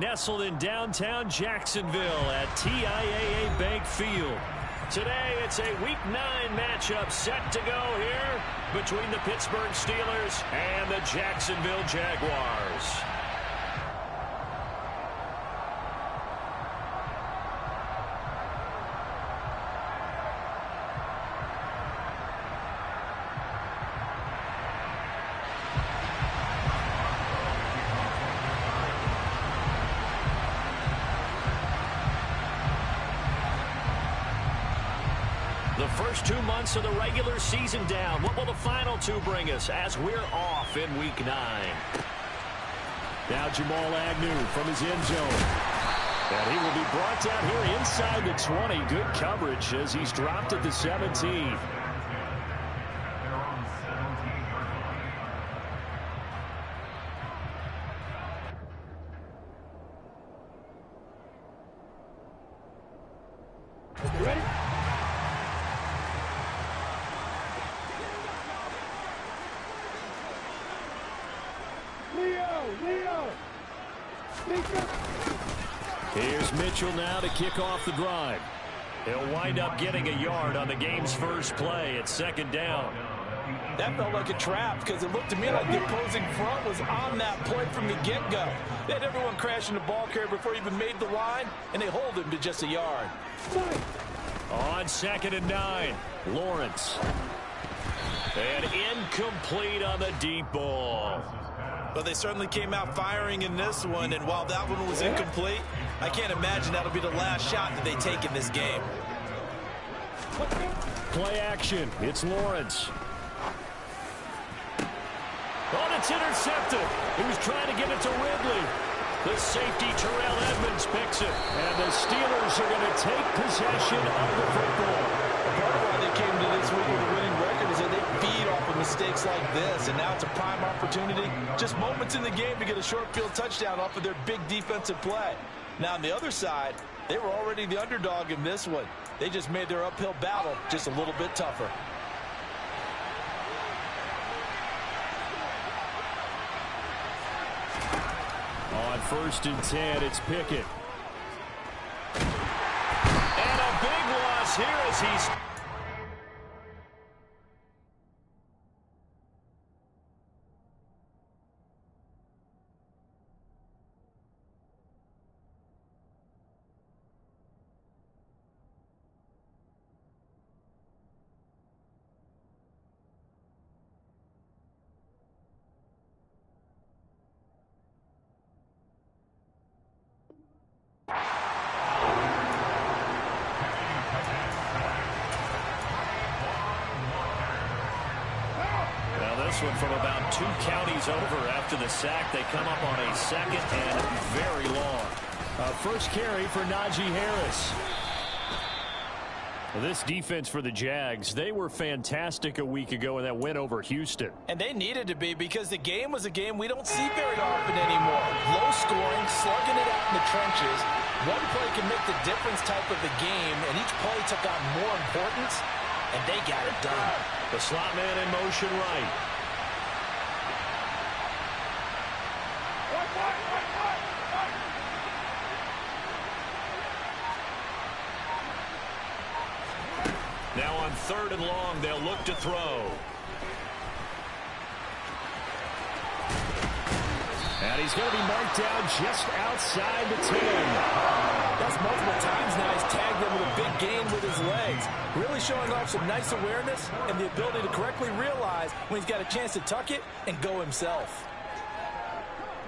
nestled in downtown Jacksonville at TIAA Bank Field. Today, it's a Week 9 matchup set to go here between the Pittsburgh Steelers and the Jacksonville Jaguars. The first 2 months of the regular season down. What will the final 2 bring us as we're off in Week 9? Now Jamal Agnew from his end zone. And he will be brought down here inside the 20. Good coverage as he's dropped at the 17. Ready? Here's Mitchell now to kick off the drive. He'll wind up getting a yard on the game's first play at 2nd down. That felt like a trap because it looked to me like the opposing front was on that play from the get-go. They had everyone crashing the ball carrier before he even made the line, and they hold him to just a yard. On 2nd and 9, Lawrence. And incomplete on the deep ball. Well, they certainly came out firing in this one, and while that one was incomplete, I can't imagine that'll be the last shot that they take in this game. Play action. It's Lawrence. Oh, it's intercepted. He was trying to get it to Ridley. The safety, Terrell Edmonds, picks it. And the Steelers are going to take possession of the football. Part of why they came to this week with a winning record is that they feed off of mistakes like this, and now it's a prime opportunity. Just moments in the game to get a short field touchdown off of their big defensive play. Now, on the other side, they were already the underdog in this one. They just made their uphill battle just a little bit tougher. On 1st and 10, it's Pickett. And a big loss here as he's... One from about 2 counties over after the sack. They come up on a 2nd and very long. First carry for Najee Harris. This defense for the Jags, they were fantastic a week ago in that win over Houston. And they needed to be because the game was a game we don't see very often anymore. Low scoring, slugging it out in the trenches. One play can make the difference type of the game, and each play took on more importance, and they got it done. The slot man in motion right. Now on 3rd and long, they'll look to throw. And he's going to be marked down just outside the 10. That's multiple times now. He's tagged them with a big gain with his legs. Really showing off some nice awareness and the ability to correctly realize when he's got a chance to tuck it and go himself.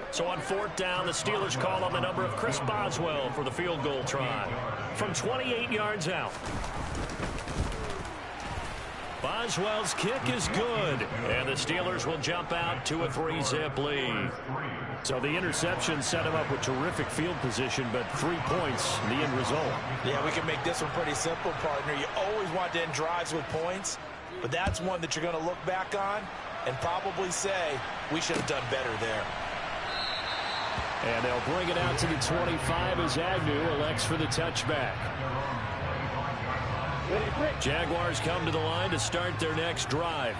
So on 4th down, the Steelers call on the number of Chris Boswell for the field goal try from 28 yards out. Boswell's kick is good, and the Steelers will jump out to a 3-zip lead. So the interception set him up with terrific field position, but 3 points, the end result. Yeah, we can make this one pretty simple, partner. You always want to end drives with points, but that's one that you're going to look back on and probably say, we should have done better there. And they'll bring it out to the 25 as Agnew elects for the touchback. Jaguars come to the line to start their next drive.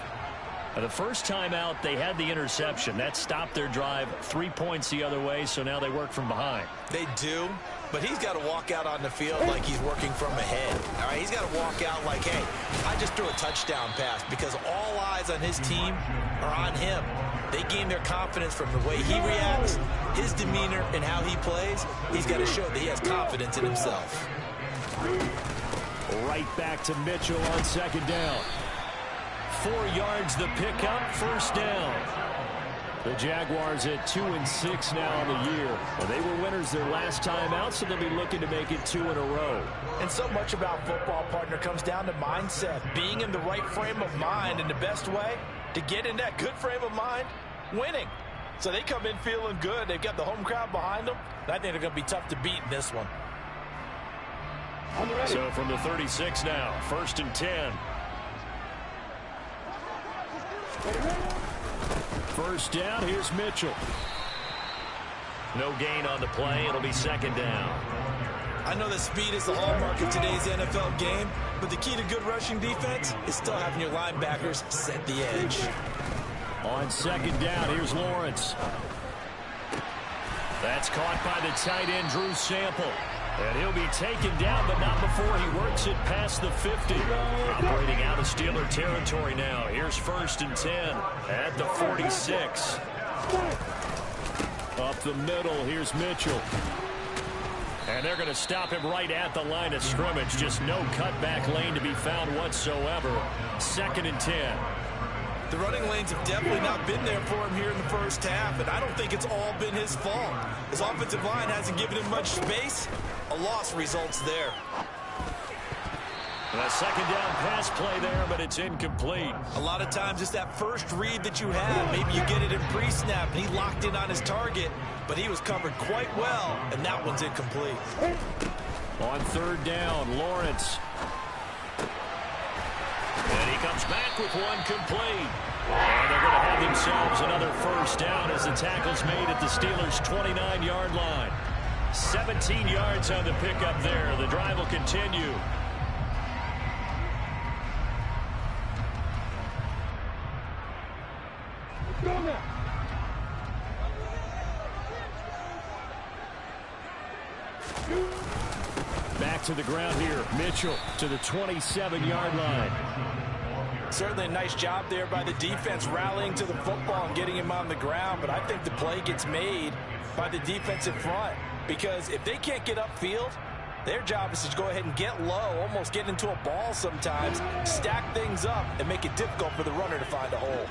The first time out, they had the interception. That stopped their drive 3 points the other way, so now they work from behind. They do, but he's got to walk out on the field like he's working from ahead. All right, he's got to walk out like, hey, I just threw a touchdown pass, because all eyes on his team are on him. They gain their confidence from the way he reacts, his demeanor, and how he plays. He's got to show that he has confidence in himself. Right back to Mitchell on second down. 4 yards the pickup, first down. The Jaguars at 2-6 now on the year. Well, they were winners their last time out, so they'll be looking to make it 2 in a row. And so much about football, partner, comes down to mindset. Being in the right frame of mind, and the best way to get in that good frame of mind, winning. So they come in feeling good. They've got the home crowd behind them. I think they're going to be tough to beat in this one. So from the 36 now, 1st and 10. First down, here's Mitchell. No gain on the play. It'll be second down. I know that speed is the hallmark of today's NFL game, but the key to good rushing defense is still having your linebackers set the edge. On second down, here's Lawrence. That's caught by the tight end, Drew Sample. And he'll be taken down, but not before he works it past the 50. Operating out of Steeler territory now. Here's 1st and 10 at the 46. Up the middle, here's Mitchell. And they're going to stop him right at the line of scrimmage. Just no cutback lane to be found whatsoever. 2nd and 10. The running lanes have definitely not been there for him here in the first half, and I don't think it's all been his fault. His offensive line hasn't given him much space. A loss results there. And a second down pass play there, but it's incomplete. A lot of times it's that first read that you have. Maybe you get it in pre-snap, and he locked in on his target, but he was covered quite well, and that one's incomplete. On 3rd down, Lawrence. And he comes back with one complete. And they're going to have themselves another first down as the tackle's made at the Steelers' 29-yard line. 17 yards on the pickup there. The drive will continue. Back to the ground here. Mitchell to the 27-yard line. Certainly a nice job there by the defense rallying to the football and getting him on the ground, but I think the play gets made by the defensive front, because if they can't get upfield, their job is to go ahead and get low, almost get into a ball sometimes, stack things up, and make it difficult for the runner to find a hole.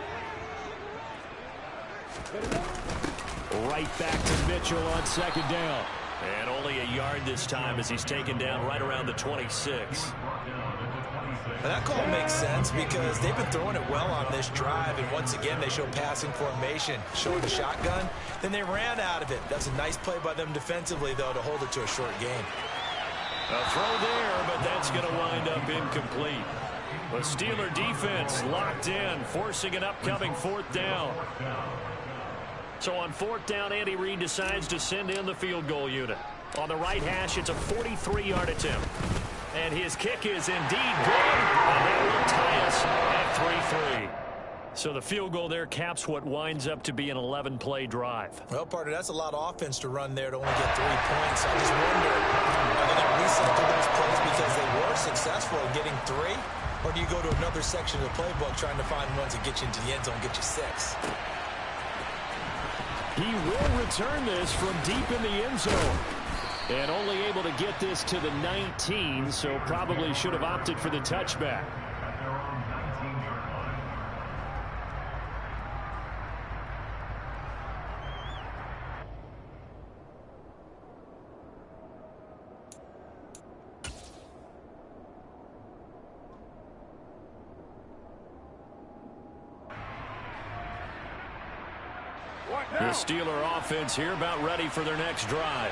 Right back to Mitchell on second down. And only a yard this time as he's taken down right around the 26. And that call makes sense because they've been throwing it well on this drive, and once again they show passing formation, showing the shotgun. Then they ran out of it. That's a nice play by them defensively, though, to hold it to a short game. A throw there, but that's going to wind up incomplete. The Steeler defense locked in, forcing an upcoming 4th down. So on 4th down, Andy Reid decides to send in the field goal unit. On the right hash, it's a 43-yard attempt. And his kick is indeed good. And that will tie us at 3-3. So the field goal there caps what winds up to be an 11-play drive. Well, partner, that's a lot of offense to run there to only get 3 points. I just wonder, are they going to recycle those plays because they were successful in getting 3? Or do you go to another section of the playbook trying to find ones that get you into the end zone and get you 6? He will return this from deep in the end zone. And only able to get this to the 19, so probably should have opted for the touchback. The Steeler offense here about ready for their next drive.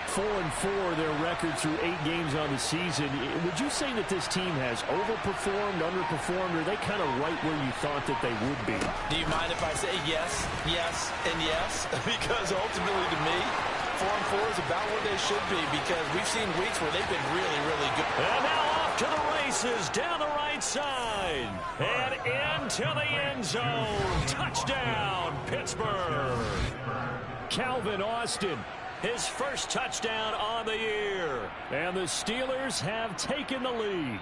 4-4 their record through 8 games on the season. Would you say that this team has overperformed, underperformed, or are they kind of right where you thought that they would be? Do you mind if I say yes, yes, and yes? Because ultimately to me, 4-4 is about where they should be, because we've seen weeks where they've been really, really good. And now off to the races down the right side and into the end zone. Touchdown, Pittsburgh. Calvin Austin, his first touchdown on the year. And the Steelers have taken the lead.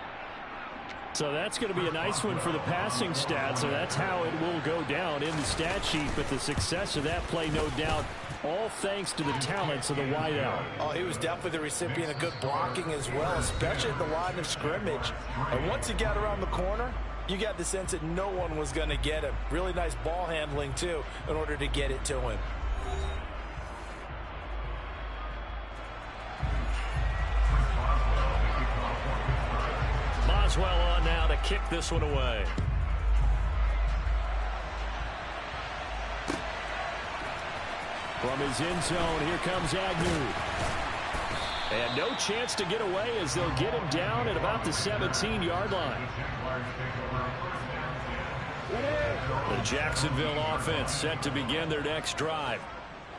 So that's going to be a nice one for the passing stats. So that's how it will go down in the stat sheet. But the success of that play, no doubt, all thanks to the talents of the wideout. Oh, he was definitely the recipient of good blocking as well, especially at the line of scrimmage. And once he got around the corner, you got the sense that no one was going to get him. Really nice ball handling, too, in order to get it to him. Boswell on now to kick this one away. From his end zone, here comes Agnew. And no chance to get away as they'll get him down at about the 17-yard line. The Jacksonville offense set to begin their next drive.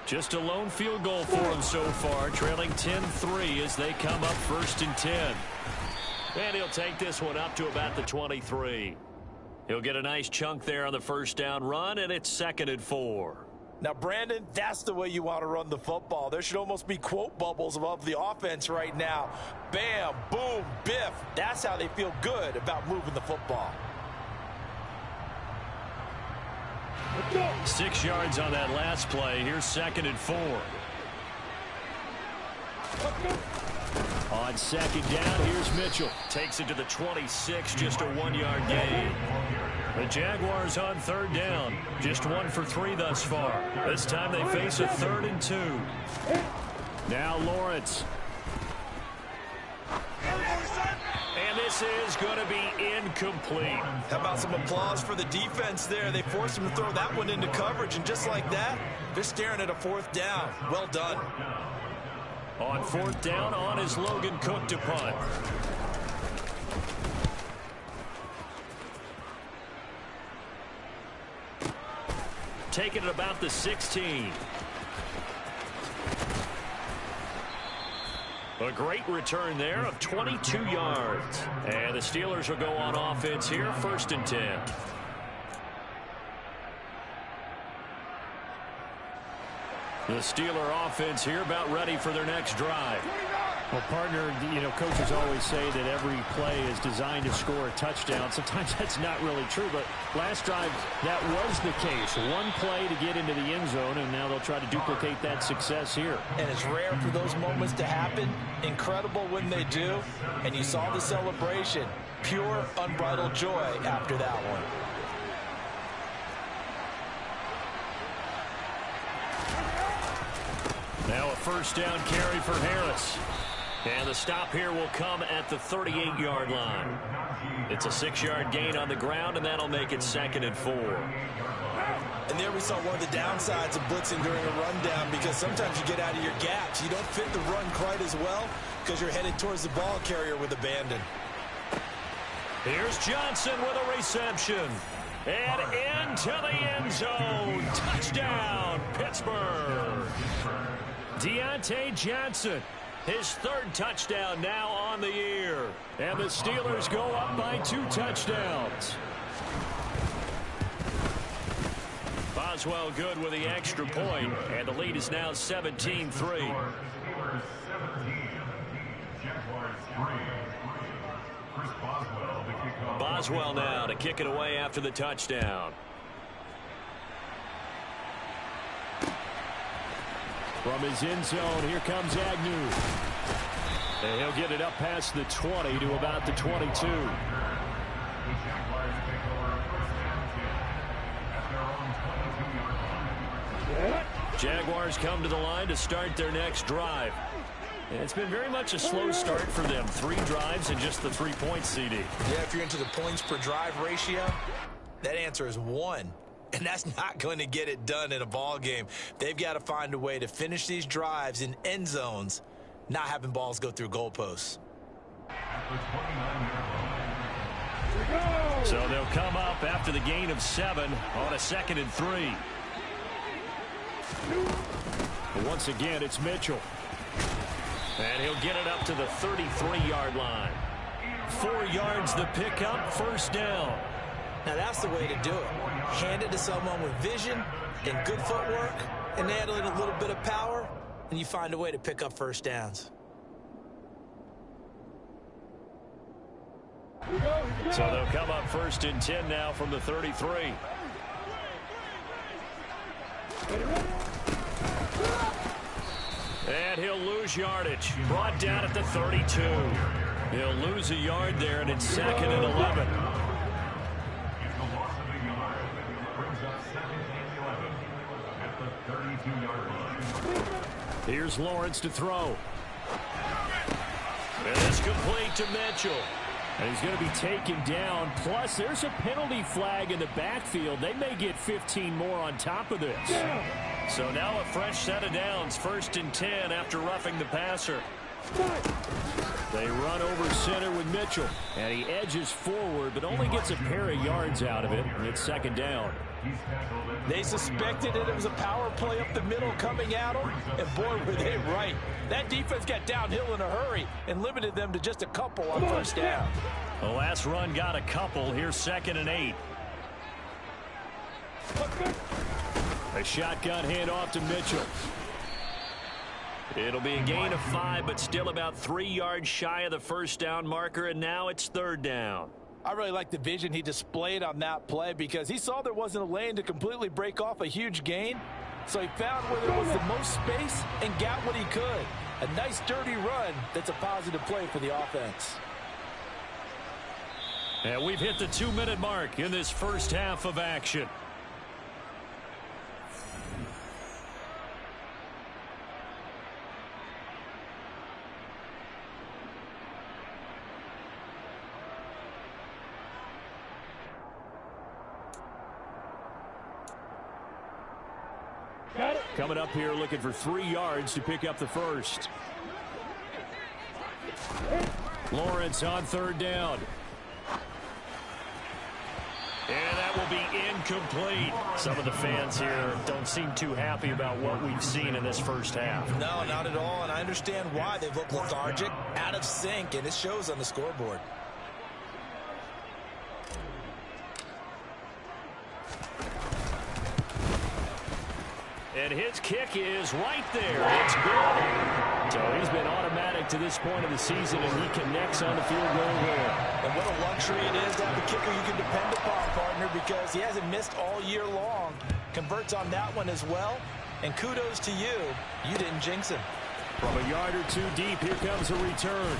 Just a lone field goal for them so far, trailing 10-3 as they come up 1st and 10. And he'll take this one up to about the 23. He'll get a nice chunk there on the first down run, and it's 2nd and 4. Now, Brandon, that's the way you want to run the football. There should almost be quote bubbles above the offense right now. Bam, boom, biff. That's how they feel good about moving the football. 6 yards on that last play. Here's 2nd and 4. On 2nd down, here's Mitchell. Takes it to the 26, just a 1-yard gain. The Jaguars on 3rd down. Just 1 for 3 thus far. This time they face a 3rd and 2. Now Lawrence. And this is going to be incomplete. How about some applause for the defense there? They forced him to throw that one into coverage, and just like that, they're staring at a 4th down. Well done. On 4th down, on is Logan Cook to punt. Taking it about the 16. A great return there of 22 yards. And the Steelers will go on offense here, 1st and 10. The Steeler offense here about ready for their next drive. Well, partner, you know, coaches always say that every play is designed to score a touchdown. Sometimes that's not really true, but last drive, that was the case. One play to get into the end zone, and now they'll try to duplicate that success here. And it's rare for those moments to happen. Incredible when they do. And you saw the celebration. Pure, unbridled joy after that one. Now a 1st down carry for Harris. And the stop here will come at the 38-yard line. It's a 6-yard gain on the ground, and that'll make it 2nd and 4. And there we saw one of the downsides of blitzing during a rundown, because sometimes you get out of your gaps. You don't fit the run quite as well because you're headed towards the ball carrier with abandon. Here's Johnson with a reception. And into the end zone. Touchdown, Pittsburgh. Deontay Johnson, his 3rd touchdown now on the year. And the Steelers go up by 2 touchdowns. Boswell good with the extra point, and the lead is now 17-3. Boswell now to kick it away after the touchdown. From his end zone, here comes Agnew. And he'll get it up past the 20 to about the 22. Jaguars come to the line to start their next drive. And it's been very much a slow start for them. 3 drives and just the 3 points, CD. Yeah, if you're into the points per drive ratio, that answer is 1. And that's not going to get it done in a ball game. They've got to find a way to finish these drives in end zones, not having balls go through goalposts. So they'll come up after the gain of 7 on a 2nd and 3. But once again, it's Mitchell. And he'll get it up to the 33-yard line. 4 yards the pickup, first down. Now that's the way to do it. Hand it to someone with vision and good footwork and add in a little bit of power, and you find a way to pick up first downs. So they'll come up 1st and 10 now from the 33. And he'll lose yardage. Brought down at the 32. He'll lose a yard there, and it's 2nd and 11. Here's Lawrence to throw. And it's complete to Mitchell. And he's going to be taken down. Plus, there's a penalty flag in the backfield. They may get 15 more on top of this. So now a fresh set of downs. 1st and 10 after roughing the passer. They run over center with Mitchell. And he edges forward, but only gets a pair of yards out of it. And it's 2nd down. They suspected it was a power play up the middle coming at them, and boy, were they right. That defense got downhill in a hurry and limited them to just a couple on 1st down. The last run got a couple. Here's 2nd and 8. A shotgun handoff to Mitchell. It'll be a gain of 5, but still about 3 yards shy of the first down marker, and now it's 3rd down. I really like the vision he displayed on that play because he saw there wasn't a lane to completely break off a huge gain. So he found where there was the most space and got what he could. A nice dirty run that's a positive play for the offense. And we've hit the 2-minute mark in this first half of action. Coming up here looking for 3 yards to pick up the first. Lawrence on 3rd down. And that will be incomplete. Some of the fans here don't seem too happy about what we've seen in this first half. No, not at all, and I understand why. They look lethargic, out of sync, and it shows on the scoreboard. And his kick is right there. It's good. So he's been automatic to this point of the season, and he connects on the field goal there. And what a luxury it is to have a kicker you can depend upon, partner, because he hasn't missed all year long. Converts on that one as well. And kudos to you. You didn't jinx him. From a yard or two deep, here comes a return.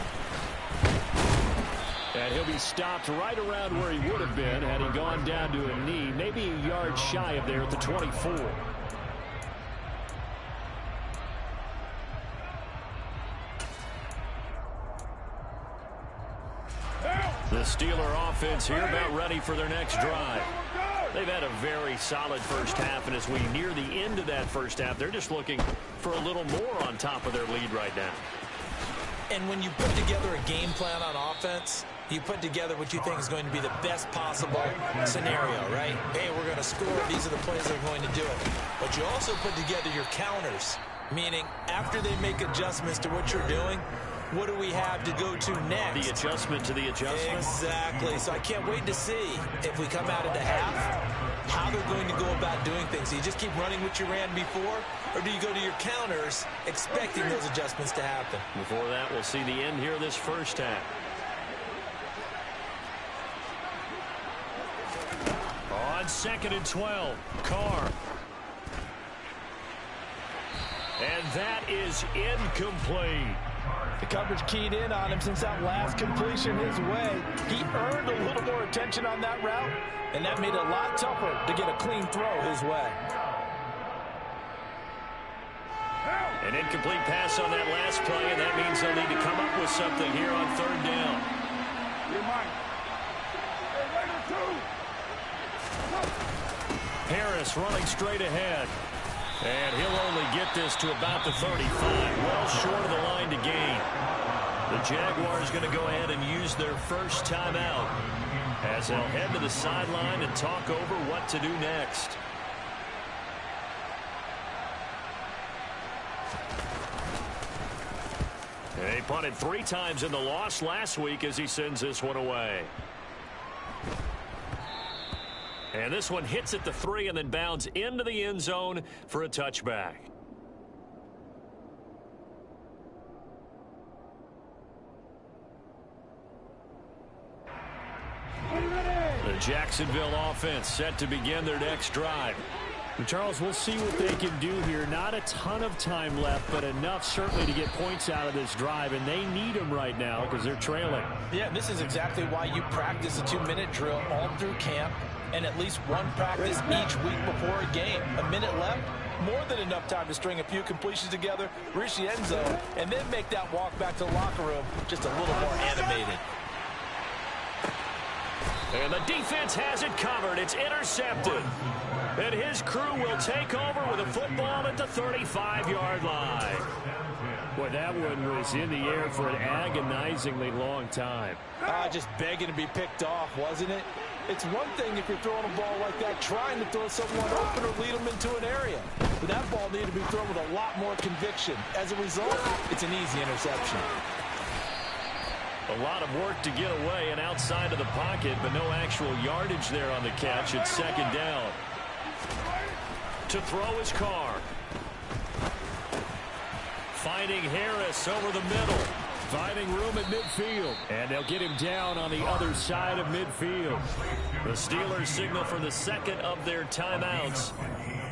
And he'll be stopped right around where he would have been had he gone down to a knee, maybe a yard shy of there at the 24. The Steeler offense here about ready for their next drive. They've had a very solid first half, and as we near the end of that first half, they're just looking for a little more on top of their lead right now. And when you put together a game plan on offense, you put together what you think is going to be the best possible scenario, right? Hey, we're going to score. These are the plays that are going to do it. But you also put together your counters, meaning after they make adjustments to what you're doing, what do we have to go to next? The adjustment to the adjustment. Exactly. So I can't wait to see if we come out at the half, how they're going to go about doing things. Do you just keep running what you ran before, or do you go to your counters expecting those adjustments to happen? Before that, we'll see the end here of this first half. On 2nd and 12, Carr. And that is incomplete. The coverage keyed in on him since that last completion his way. He earned a little more attention on that route, and that made it a lot tougher to get a clean throw his way. An incomplete pass on that last play, and that means they'll need to come up with something here on 3rd down. Harris running straight ahead. And he'll only get this to about the 35, well short of the line to gain. The Jaguars going to go ahead and use their first timeout as they'll head to the sideline and talk over what to do next. And he punted 3 times in the loss last week as he sends this one away. And this one hits at the 3 and then bounds into the end zone for a touchback. The Jacksonville offense set to begin their next drive. Charles, we'll see what they can do here. Not a ton of time left, but enough certainly to get points out of this drive, and they need them right now because they're trailing. Yeah, this is exactly why you practice a 2-minute drill all through camp and at least one practice each week before a game. A minute left, more than enough time to string a few completions together, reach the end zone, and then make that walk back to the locker room just a little more animated. And the defense has it covered. It's intercepted. And his crew will take over with a football at the 35-yard line. Boy, that one was in the air for an agonizingly long time. Just begging to be picked off, wasn't it? It's one thing if you're throwing a ball like that, trying to throw someone open or lead them into an area. But that ball needed to be thrown with a lot more conviction. As a result, it's an easy interception. A lot of work to get away and outside of the pocket, but no actual yardage there on the catch. It's second down. To throw his Carr. Finding Harris over the middle. Finding room at midfield. And they'll get him down on the other side of midfield. The Steelers signal for the second of their timeouts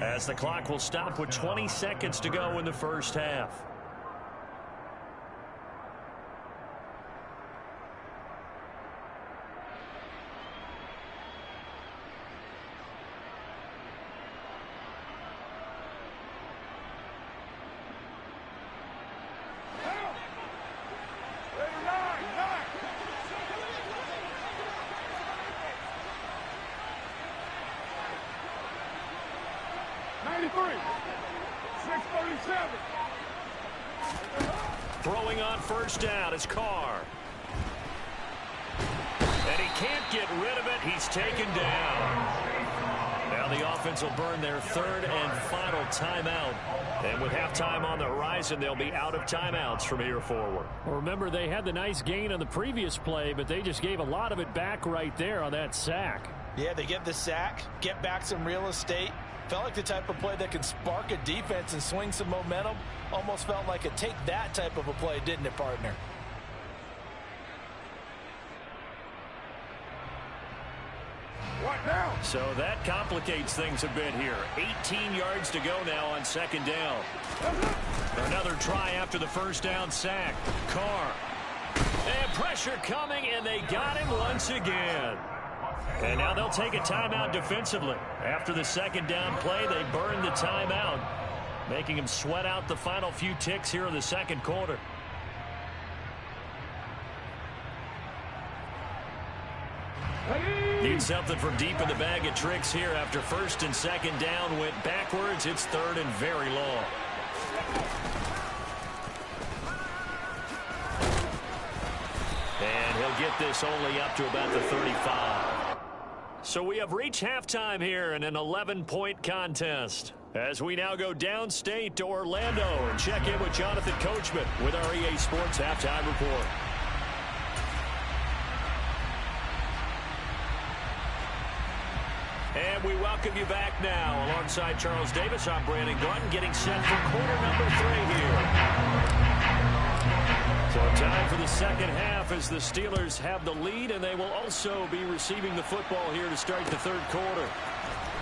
as the clock will stop with 20 seconds to go in the first half. Throwing on first down is Carr. And he can't get rid of it. He's taken down. Now the offense will burn their third and final timeout. And with halftime on the horizon, they'll be out of timeouts from here forward. Well, remember, they had the nice gain on the previous play, but they just gave a lot of it back right there on that sack. Yeah, they get the sack, get back some real estate. Felt like the type of play that can spark a defense and swing some momentum. Almost felt like a take-that type of a play, didn't it, partner? What now? So that complicates things a bit here. 18 yards to go now on second down. Another try after the first down sack. Carr. And pressure coming, and they got him once again. And now they'll take a timeout defensively. After the second down play, they burn the timeout, making him sweat out the final few ticks here in the second quarter. Need something from deep in the bag of tricks here after first and second down went backwards. It's third and very long. And he'll get this only up to about the 35. So we have reached halftime here in an 11-point contest. As we now go downstate to Orlando and check in with Jonathan Coachman with our EA Sports Halftime Report. And we welcome you back now. Alongside Charles Davis, I'm Brandon Glutton, getting set for quarter number 3 here. So time for the second half as the Steelers have the lead, and they will also be receiving the football here to start the third quarter.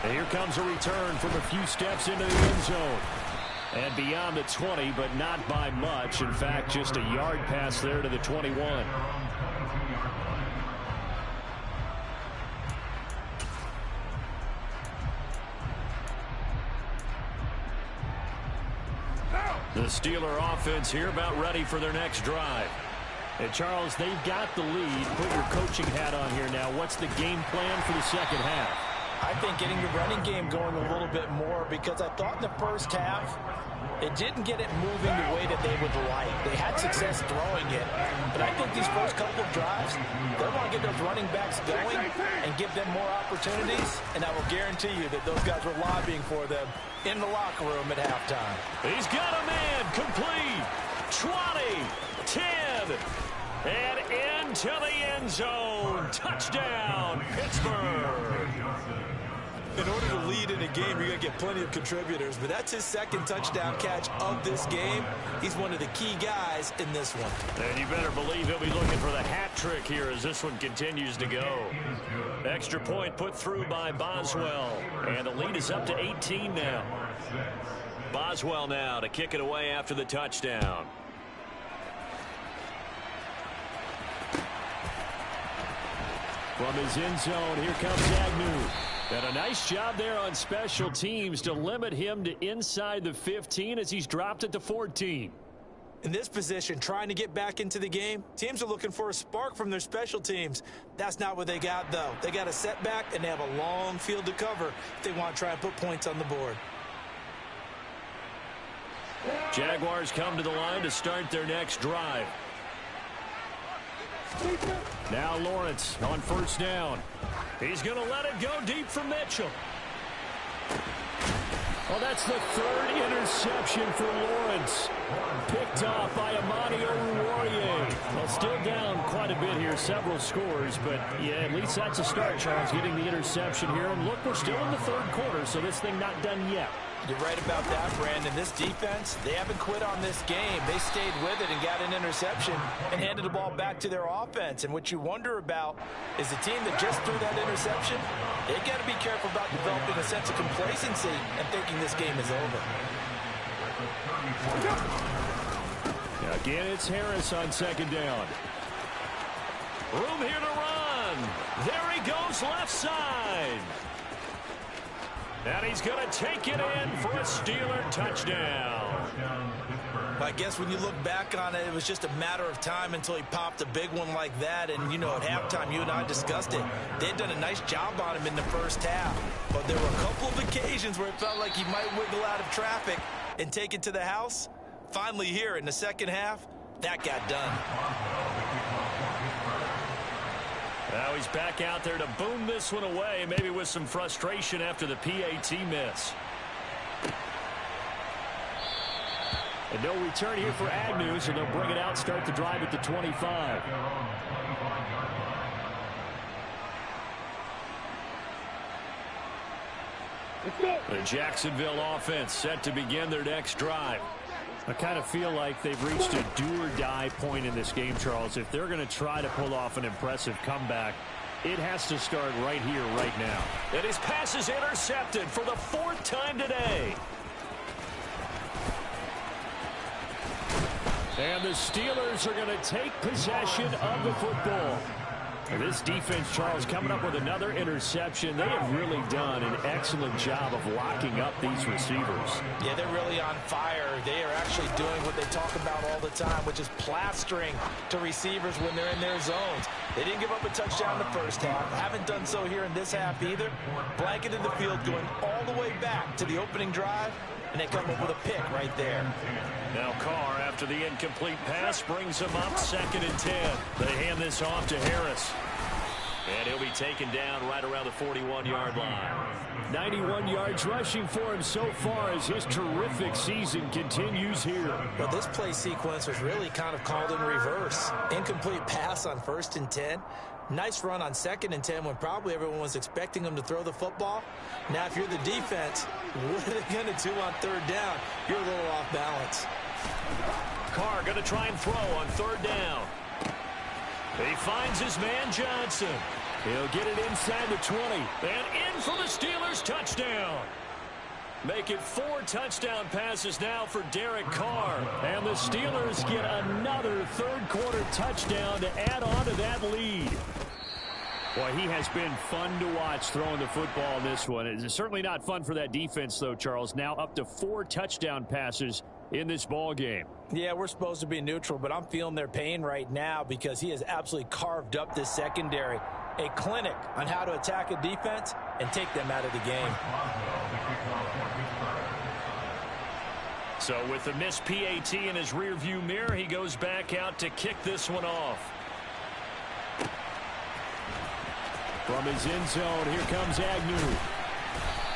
And here comes a return from a few steps into the end zone. And beyond the 20, but not by much. In fact, just a yard pass there to the 21. The Steeler offense here about ready for their next drive. And Charles, they've got the lead. Put your coaching hat on here now. What's the game plan for the second half? I think getting the running game going a little bit more, because I thought in the first half it didn't get it moving the way that they would like. They had success throwing it, but I think these first couple of drives, they want to get those running backs going and give them more opportunities, and I will guarantee you that those guys were lobbying for them in the locker room at halftime. He's got a man complete 20, 10, and into the end zone. Touchdown, Pittsburgh. In order to lead in a game, you're going to get plenty of contributors, but that's his second touchdown catch of this game. He's one of the key guys in this one. And you better believe he'll be looking for the hat trick here as this one continues to go. Extra point put through by Boswell, and the lead is up to 18 now. Boswell now to kick it away after the touchdown. From his end zone, here comes Agnew. And a nice job there on special teams to limit him to inside the 15 as he's dropped it to 14. In this position, trying to get back into the game, teams are looking for a spark from their special teams. That's not what they got, though. They got a setback, and they have a long field to cover if they want to try and put points on the board. Jaguars come to the line to start their next drive. Now Lawrence on first down. He's going to let it go deep for Mitchell. Oh, that's the third interception for Lawrence. Picked off by Amani Oruwariye. Well, still down quite a bit here, several scores, but yeah, at least that's a start, Charles, getting the interception here. And look, we're still in the third quarter, so this thing not done yet. You're right about that, Brandon. This defense, they haven't quit on this game. They stayed with it and got an interception and handed the ball back to their offense. And what you wonder about is the team that just threw that interception, they got to be careful about developing a sense of complacency and thinking this game is over. Again, it's Harris on second down. Room here to run. There he goes left side. And he's going to take it in for a Steeler touchdown. I guess when you look back on it, it was just a matter of time until he popped a big one like that. And, you know, at halftime, you and I discussed it. They had done a nice job on him in the first half. But there were a couple of occasions where it felt like he might wiggle out of traffic and take it to the house. Finally here in the second half, that got done. Now he's back out there to boom this one away, maybe with some frustration after the PAT miss. And no return here for Agnew, so they'll bring it out, start the drive at the 25. The Jacksonville offense set to begin their next drive. I kind of feel like they've reached a do-or-die point in this game, Charles. If they're going to try to pull off an impressive comeback, it has to start right here, right now. And his pass is intercepted for the fourth time today. And the Steelers are going to take possession of the football. And this defense, Charles, coming up with another interception. They have really done an excellent job of locking up these receivers. Yeah, they're really on fire. They are actually doing what they talk about all the time, which is plastering to receivers when they're in their zones. They didn't give up a touchdown in the first half. Haven't done so here in this half either. Blanketed the field going all the way back to the opening drive, and they come up with a pick right there. Now Carr, after the incomplete pass, brings him up 2nd and 10. They hand this off to Harris. And he'll be taken down right around the 41-yard line. 91 yards rushing for him so far as his terrific season continues here. But this play sequence was really kind of called in reverse. Incomplete pass on 1st and 10. Nice run on 2nd and 10 when probably everyone was expecting him to throw the football. Now, if you're the defense, what are they going to do on 3rd down? You're a little off balance. Carr going to try and throw on 3rd down. He finds his man Johnson. He'll get it inside the 20. And in for the Steelers touchdown. Make it 4 touchdown passes now for Derek Carr. And the Steelers get another third-quarter touchdown to add on to that lead. Boy, he has been fun to watch throwing the football in this one. It's certainly not fun for that defense, though, Charles. Now up to 4 touchdown passes in this ball game. Yeah, we're supposed to be neutral, but I'm feeling their pain right now because he has absolutely carved up this secondary. A clinic on how to attack a defense and take them out of the game. So with the missed PAT in his rearview mirror, he goes back out to kick this one off. From his end zone, here comes Agnew.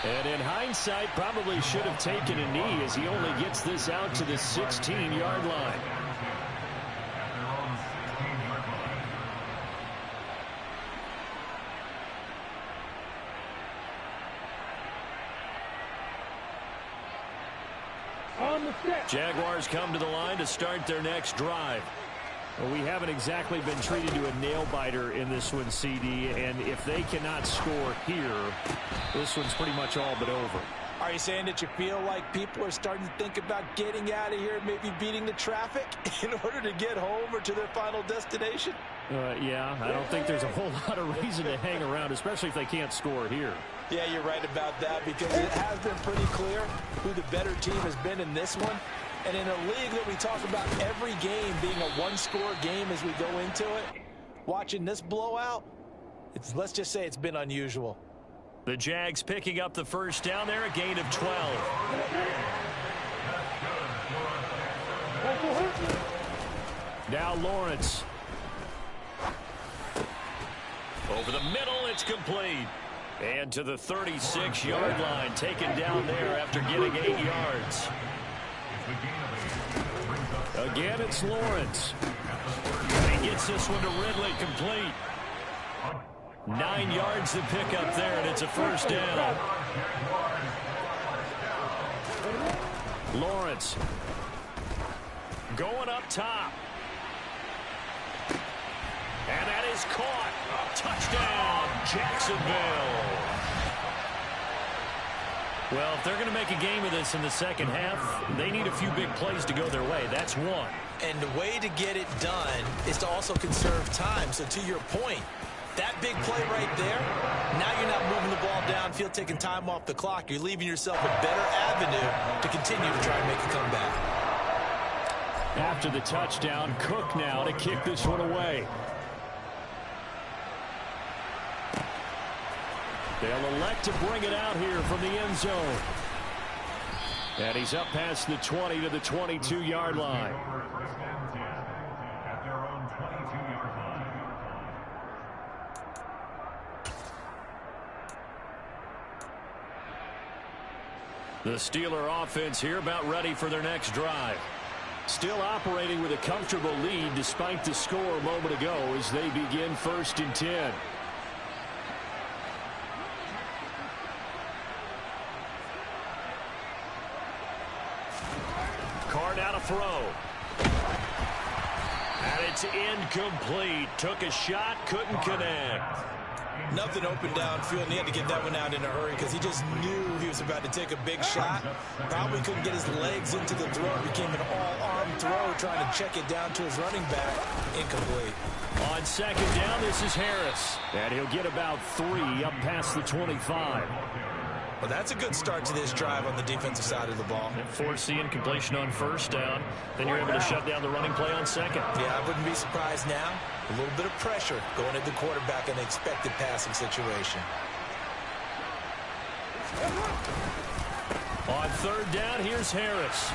And in hindsight, probably should have taken a knee as he only gets this out to the 16-yard line. Jaguars come to the line to start their next drive. Well, we haven't exactly been treated to a nail-biter in this one, CD, and if they cannot score here, this one's pretty much all but over. Are you saying that you feel like people are starting to think about getting out of here, maybe beating the traffic in order to get home or to their final destination? Yeah, I don't think there's a whole lot of reason to hang around, especially if they can't score here. Yeah, you're right about that, because it has been pretty clear who the better team has been in this one. And in a league that we talk about every game being a one-score game as we go into it, watching this blowout, let's just say it's been unusual. The Jags picking up the first down there, a gain of 12. Now Lawrence. Over the middle, it's complete. And to the 36-yard line, taken down there after getting 8 yards. Again, it's Lawrence. And he gets this one to Ridley, complete. 9 yards to pick up there, and it's a first down. Lawrence. Going up top. And that is caught. Touchdown, Jacksonville. Well, if they're going to make a game of this in the second half, they need a few big plays to go their way. That's one. And the way to get it done is to also conserve time. So to your point, that big play right there, now you're not moving the ball downfield, taking time off the clock. You're leaving yourself a better avenue to continue to try and make a comeback. After the touchdown, Cook now to kick this one away. They'll elect to bring it out here from the end zone. And he's up past the 20 to the 22-yard line. The Steeler offense here about ready for their next drive. Still operating with a comfortable lead despite the score a moment ago as they begin 1st and 10. Carr now to throw. And it's incomplete. Took a shot, couldn't connect. Nothing open downfield, and he had to get that one out in a hurry because he just knew he was about to take a big shot. Probably couldn't get his legs into the throw. It became an all-arm throw, trying to check it down to his running back. Incomplete. On second down, this is Harris. And he'll get about 3 up past the 25. Well, that's a good start to this drive on the defensive side of the ball. Force the incompletion on first down. Then you're able to shut down the running play on second. Yeah, I wouldn't be surprised now. A little bit of pressure going at the quarterback in the expected passing situation. On third down, here's Harris.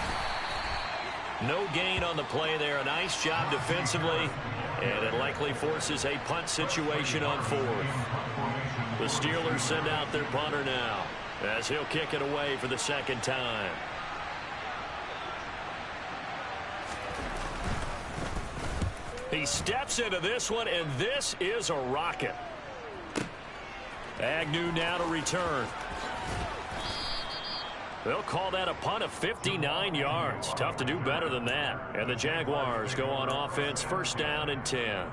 No gain on the play there. A nice job defensively. And it likely forces a punt situation on 4th. The Steelers send out their punter now, as he'll kick it away for the second time. He steps into this one, and this is a rocket. Agnew now to return. They'll call that a punt of 59 yards. Tough to do better than that. And the Jaguars go on offense, first down and 10.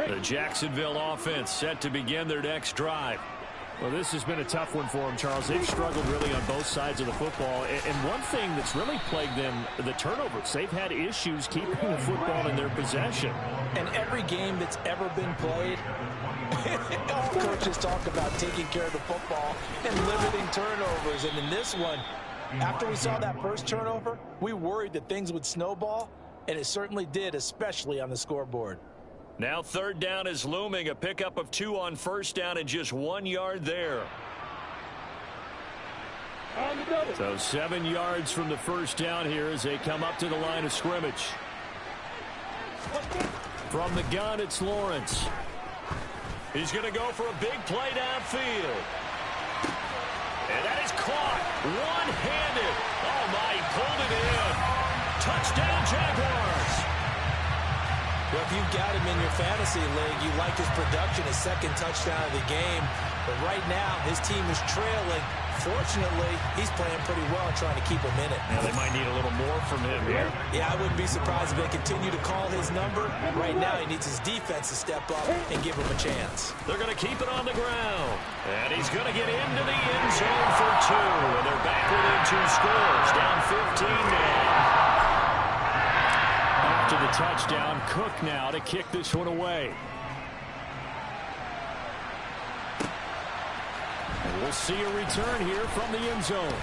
The Jacksonville offense set to begin their next drive. Well, this has been a tough one for them, Charles. They've struggled really on both sides of the football. And one thing that's really plagued them, the turnovers. They've had issues keeping the football in their possession. And every game that's ever been played, all coaches talk about taking care of the football and limiting turnovers. And in this one, after we saw that first turnover, we worried that things would snowball, and it certainly did, especially on the scoreboard. Now third down is looming, a pickup of 2 on first down and just 1 yard there. So 7 yards from the first down here as they come up to the line of scrimmage. From the gun, it's Lawrence. He's going to go for a big play downfield. And that is caught one-handed. Oh, my, he pulled it in. Touchdown, Jaguars. Well, if you've got him in your fantasy league, you like his production, his second touchdown of the game. But right now, his team is trailing. Fortunately, he's playing pretty well and trying to keep him in it. Yeah, they might need a little more from him here. Yeah, I wouldn't be surprised if they continue to call his number. Right now, he needs his defense to step up and give him a chance. They're going to keep it on the ground. And he's going to get into the end zone for 2. And they're back within 2 scores. Down 15 now. After the touchdown, Cook now to kick this one away. And we'll see a return here from the end zone.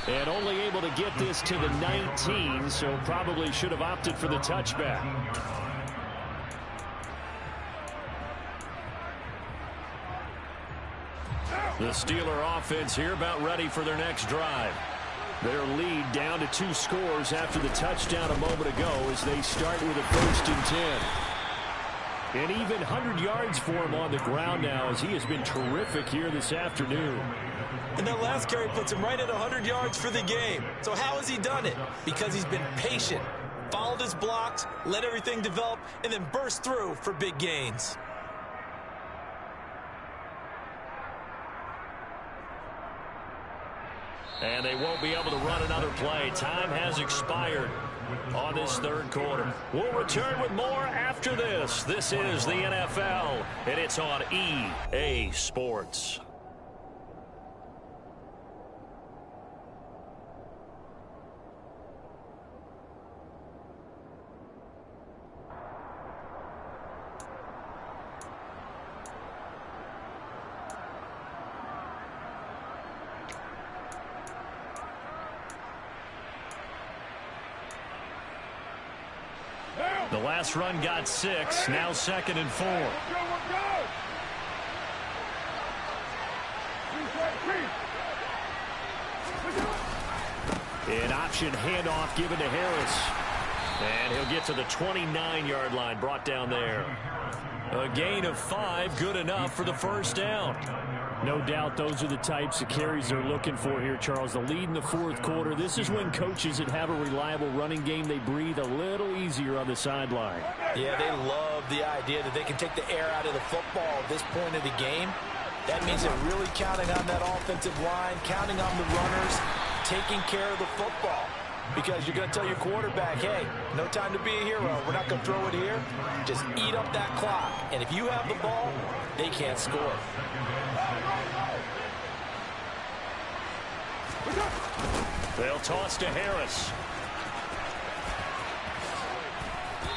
And only able to get this to the 19, so probably should have opted for the touchback. The Steeler offense here about ready for their next drive. Their lead down to 2 scores after the touchdown a moment ago as they start with a 1st and 10. And even 100 yards for him on the ground now as he has been terrific here this afternoon. And that last carry puts him right at 100 yards for the game. So how has he done it? Because he's been patient, followed his blocks, let everything develop, and then burst through for big gains. And they won't be able to run another play. Time has expired on this 3rd quarter. We'll return with more after this. This is the NFL, and it's on EA Sports. The last run got 6, now 2nd and 4. An option handoff given to Harris. And he'll get to the 29-yard line, brought down there. A gain of 5, good enough for the 1st down. No doubt those are the types of carries they're looking for here, Charles. The lead in the 4th quarter. This is when coaches that have a reliable running game, they breathe a little easier on the sideline. Yeah, they love the idea that they can take the air out of the football at this point of the game. That means they're really counting on that offensive line, counting on the runners, taking care of the football. Because you're going to tell your quarterback, hey, no time to be a hero. We're not going to throw it here. Just eat up that clock. And if you have the ball, they can't score. They'll toss to Harris.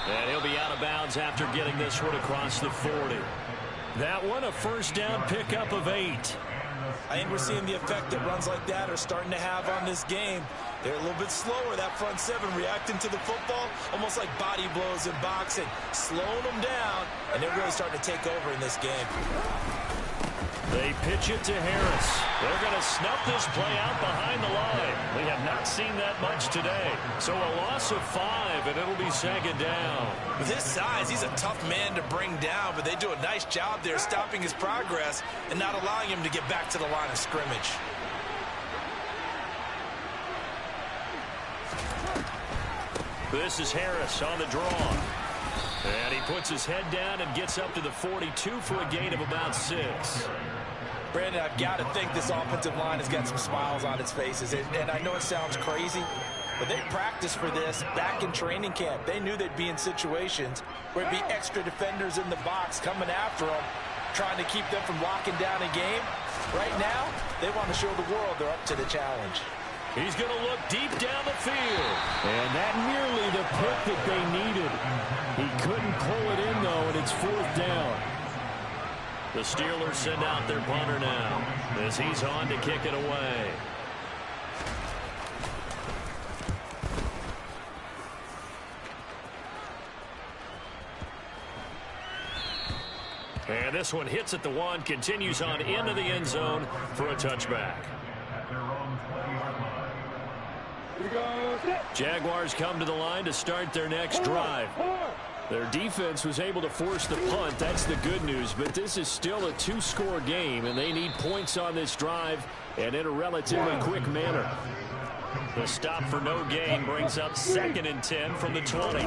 And he'll be out of bounds after getting this one across the 40. That one a 1st down pickup of 8. I think we're seeing the effect that runs like that are starting to have on this game. They're a little bit slower, that front 7, reacting to the football, almost like body blows in boxing, slowing them down, and they're really starting to take over in this game. They pitch it to Harris. They're going to snuff this play out behind the line. We have not seen that much today. So a loss of 5, and it'll be 2nd down. With his size, he's a tough man to bring down, but they do a nice job there stopping his progress and not allowing him to get back to the line of scrimmage. This is Harris on the draw. And he puts his head down and gets up to the 42 for a gain of about 6. Brandon, I've got to think this offensive line has got some smiles on its faces. And I know it sounds crazy, but they practiced for this back in training camp. They knew they'd be in situations where it'd be extra defenders in the box coming after them, trying to keep them from locking down a game. Right now, they want to show the world they're up to the challenge. He's going to look deep down the field. And that nearly the pick that they needed. He couldn't pull it in, though, and it's 4th down. The Steelers send out their punter now as he's on to kick it away. And this one hits at the 1, continues on into the end zone for a touchback. Jaguars come to the line to start their next drive. Their defense was able to force the punt. That's the good news. But this is still a two-score game, and they need points on this drive and in a relatively quick manner. The stop for no gain brings up 2nd and 10 from the 20.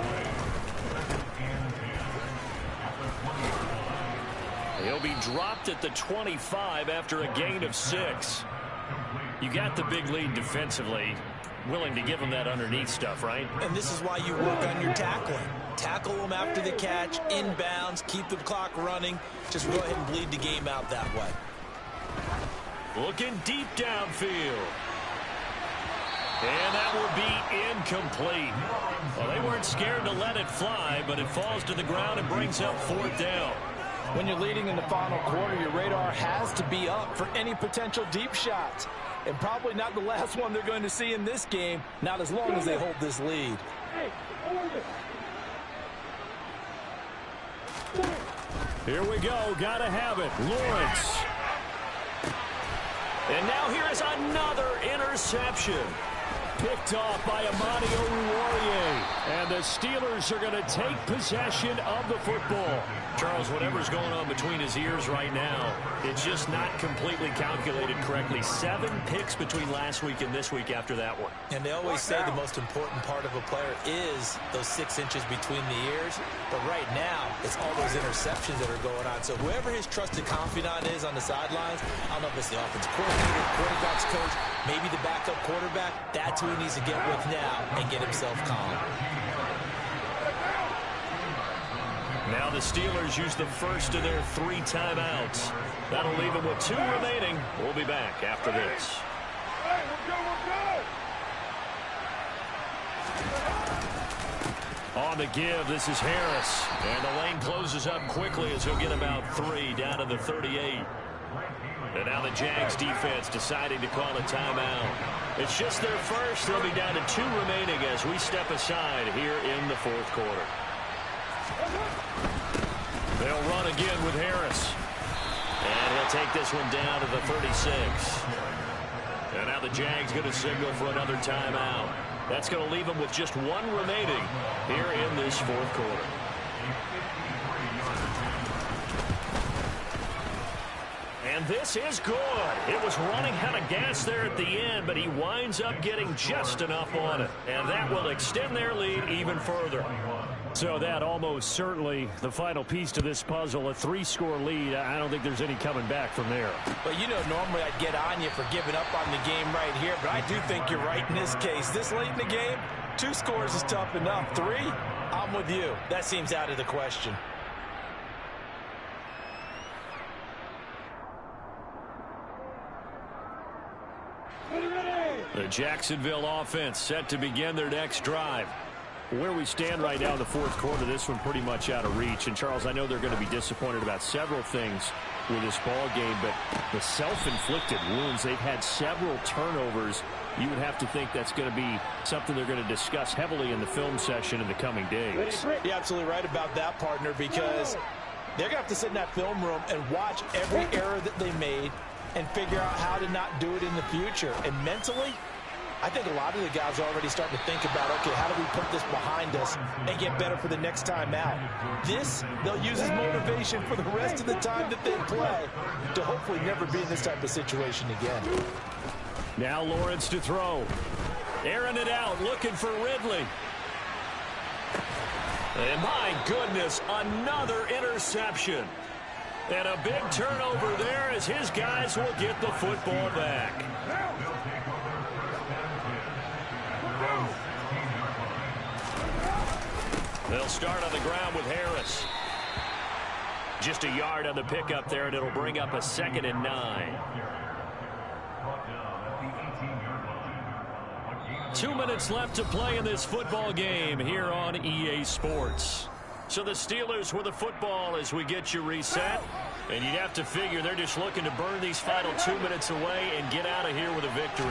He'll be dropped at the 25 after a gain of 6. You got the big lead defensively. Willing to give him that underneath stuff, right? And this is why you work on your tackling. Tackle them after the catch, inbounds, keep the clock running. Just go ahead and bleed the game out that way. Looking deep downfield. And that will be incomplete. Well, they weren't scared to let it fly, but it falls to the ground and brings up 4th down. When you're leading in the final quarter, your radar has to be up for any potential deep shots. And probably not the last one they're going to see in this game, not as long as they hold this lead. Here we go. Gotta have it. Lawrence. And now here is another interception. Picked off by Amani Oruwariye. And the Steelers are going to take possession of the football. Charles, whatever's going on between his ears right now, it's just not completely calculated correctly. 7 picks between last week and this week after that one. And they always say the most important part of a player is those 6 inches between the ears. But right now, it's all those interceptions that are going on. So whoever his trusted confidant is on the sidelines, I don't know if it's the offensive coordinator, quarterback's coach, maybe the backup quarterback, that's who he needs to get with now and get himself calm. Now the Steelers use the first of their 3 timeouts. That'll leave them with 2 remaining. We'll be back after this. On the give, this is Harris. And the lane closes up quickly as he'll get about 3 down to the 38. And now the Jags defense deciding to call a timeout. It's just their first. They'll be down to 2 remaining as we step aside here in the 4th quarter. They'll run again with Harris. And he'll take this one down to the 36. And now the Jags going to signal for another timeout. That's going to leave them with just 1 remaining here in this 4th quarter. And this is good. It was running out of gas there at the end, but he winds up getting just enough on it. And that will extend their lead even further. So that almost certainly the final piece to this puzzle, a 3-score lead. I don't think there's any coming back from there. Well, you know, normally I'd get on you for giving up on the game right here, but I do think you're right in this case. This late in the game, 2 scores is tough enough. 3, I'm with you. That seems out of the question. The Jacksonville offense set to begin their next drive. Where we stand right now in the 4th quarter, this one pretty much out of reach. And, Charles, I know they're going to be disappointed about several things with this ball game, but the self-inflicted wounds, they've had several turnovers. You would have to think that's going to be something they're going to discuss heavily in the film session in the coming days. You're absolutely right about that, partner, because they're going to have to sit in that film room and watch every error that they made and figure out how to not do it in the future. And mentally, I think a lot of the guys are already starting to think about, okay, how do we put this behind us and get better for the next time out? This, they'll use as motivation for the rest of the time that they play to hopefully never be in this type of situation again. Now Lawrence to throw. Airing it out, looking for Ridley. And my goodness, another interception. And a big turnover there as his guys will get the football back. They'll start on the ground with Harris. Just a yard on the pickup there, and it'll bring up a 2nd and 9. 2 minutes left to play in this football game here on EA Sports. So the Steelers with the football as we get you reset. And you'd have to figure they're just looking to burn these final 2 minutes away and get out of here with a victory.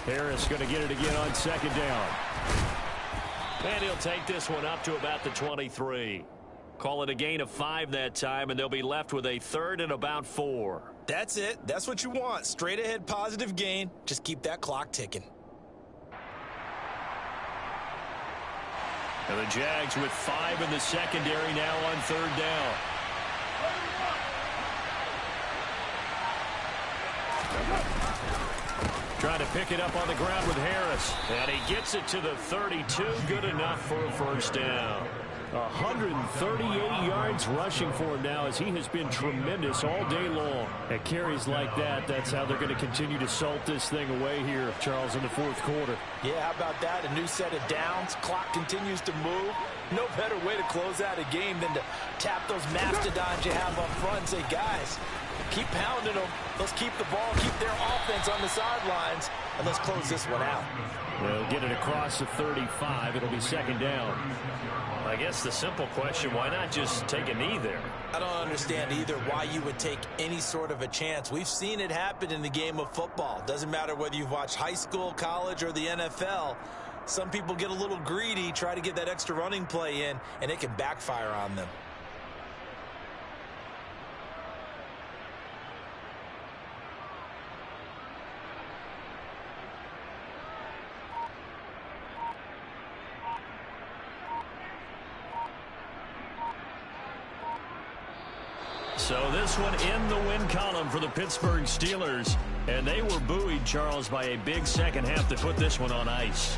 Harris going to get it again on 2nd down. And he'll take this one up to about the 23. Call it a gain of 5 that time, and they'll be left with a 3rd and about 4. That's it. That's what you want. Straight ahead positive gain. Just keep that clock ticking. And the Jags with 5 in the secondary now on 3rd down. Trying to pick it up on the ground with Harris. And he gets it to the 32. Good enough for a 1st down. 138 yards rushing for him now as he has been tremendous all day long. At carries like that, that's how they're going to continue to salt this thing away here, Charles, in the 4th quarter. Yeah, how about that? A new set of downs. Clock continues to move. No better way to close out a game than to tap those mastodons you have up front and say, guys, keep pounding them. Let's keep the ball, keep their offense on the sidelines, and let's close this one out. They'll get it across the 35. It'll be 2nd down. I guess the simple question, why not just take a knee there? I don't understand either why you would take any sort of a chance. We've seen it happen in the game of football. Doesn't matter whether you've watched high school, college, or the NFL. Some people get a little greedy, try to get that extra running play in, and it can backfire on them. So this one in the win column for the Pittsburgh Steelers. And they were buoyed, Charles, by a big second half to put this one on ice.